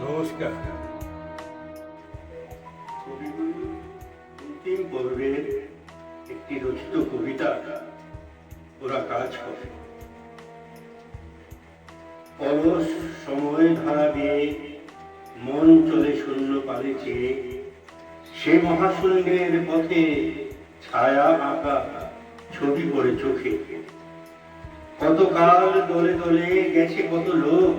নমস্কার। কবিগুরু অন্তিম পর্বের একটি রচিত কবিতা ওরা কাজ করে। অলস সময় ধারা দিয়ে মন চলে শূন্য পানে চেয়ে, সে মহাশূন্যের পথে ছায়া আঁকা ছবি পড়ে চোখে। কত কাল দলে দলে গেছে কত লোক,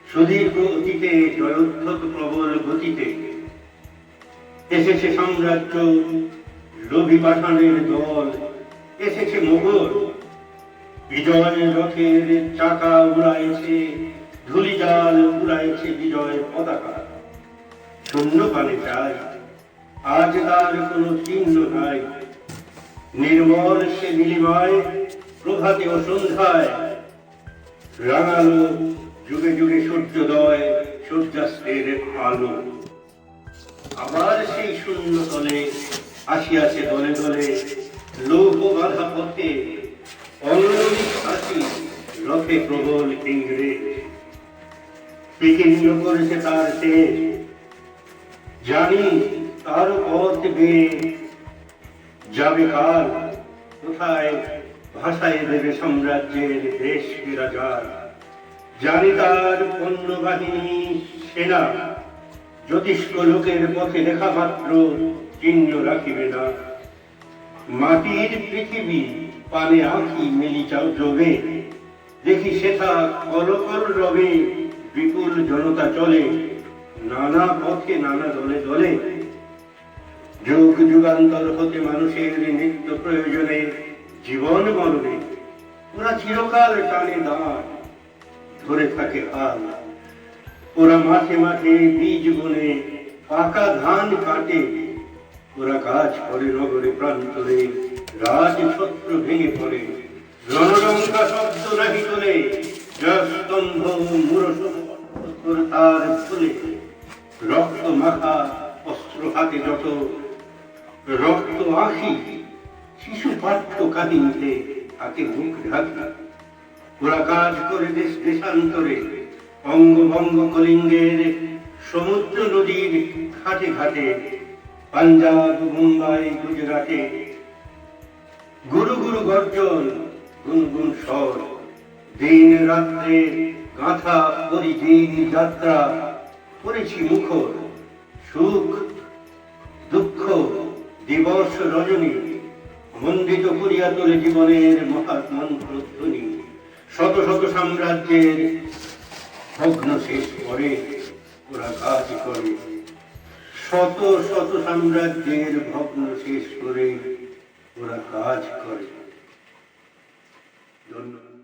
সুদীর্ঘ অতীতে জয়োদ্ধত প্রবল গতিতে। এসেছে সাম্রাজ্য, লোভী পাঠানের দল, এসেছে মোগল, বিজয় রথের চাকা উড়াইছে, ধুলিজাল উড়াইছে বিজয় পতাকা। শূন্য পানে চাই, আজ তার কোনো চিহ্ন নাই। নির্মল সে নীলিমায়, প্রভাতে ও সন্ধ্যায় রাঙালো যুগে যুগে সূর্যোদয়, সূর্যাস্তের আলো। আবার সেই শূন্য তলে আসিয়াছে দলে দলে, লৌহ বাধা পথে অন্যবিশ্বাসী রথে প্রবল ইংরেজ। বিকীর্ণ করেছে তার তেজ, জানি তার পথ বেয়ে যাবে কাল, কোথায় ভাষায় দেবে সাম্রাজ্যের দেশ বিরাজার। জানি তার পণ্য বাহিনী সেনা, জ্যোতিষ্ক লোকের পথে লেখা মাত্র চিহ্ন রাখিবে না। মাটির পৃথিবী পানে আঁখি মেলি চাও যোগে, দেখি সেথা কলকল রবে বিপুল জনতা চলে, নানা পথে নানা দলে দলে। যুগ যুগান্তর হতে মানুষের নিত্য প্রয়োজনে জীবন মরণে ওরা চিরকাল টানে দাঁড়, ধরে থাকে হাল। ওরা মাঠে মাঠে বীজ বুনে পাকা ধান কাটে, ওরা কাজ করে নগরে প্রান্তরে, রাজছত্র ভেঙে পড়ে। রণডঙ্কা শব্দ নাহি তোলে, জয়স্তম্ভ মূরস তার ফুলে। রক্ত মাখা অস্ত্র হাতে যত, রক্ত আঁখি শিশু পাঠ্য কাহিনীতে হাতে মুখ ঢাকি। ওরা কাজ করে দেশ দেশান্তরে, বঙ্গভঙ্গ কলিঙ্গের সমুদ্র নদীর ঘাটে ঘাটে, পাঞ্জাব মুম্বাই গুজরাটে। গুরু গুরু গর্জন, গুনগুন স্বর, দিন রাত্রে গাঁথা করি দিন যাত্রা। করেছি মুখর সুখ দুঃখ দিবস রজনী, মন্ডিত করিয়া তোলে জীবনের মহৎ মন্ত্র ধ্বনি। শত শত সাম্রাজ্যের ভগ্ন শেষ করে ওরা কাজ করে, শত শত সাম্রাজ্যের ভগ্ন শেষ করে ওরা কাজ করে। ধন্যবাদ।